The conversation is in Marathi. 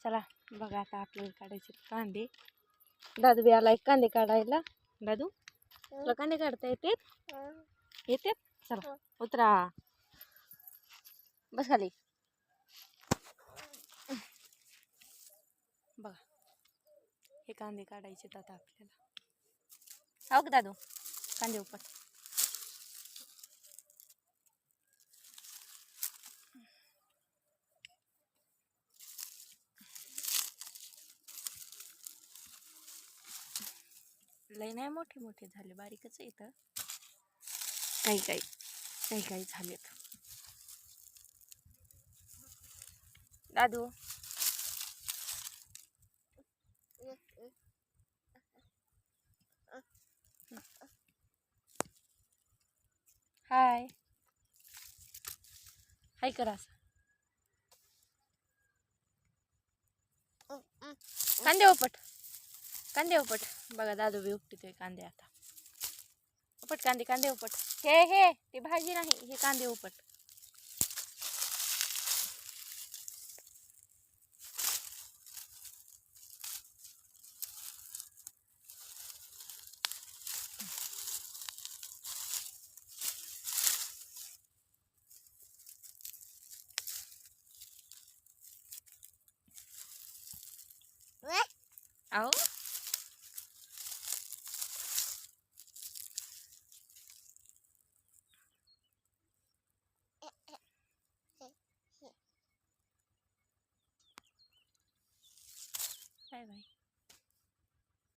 चला बघा आता आपल्याला काढायचे कांदे. दादू बी आला एक कांदे काढायला. दादू तुला कांदे काढता येते? चला उतरा, बस खाली. बघा हे कांदे काढायचे आता आपल्याला. हो का दादू, कांदे उपट. लय नाही मोठे मोठे झाले, बारीकच आहे इथं. काही काही काही काही झालेत. दादू हाय हाय करा असं. कांदे उपट, कांदे उपट. बघा दादू बी उपटतोय कांदे आता. उपट कांदे, कांदे उपट. हे ते भाजी नाही, हे कांदे उपट. आओ बाय बाय.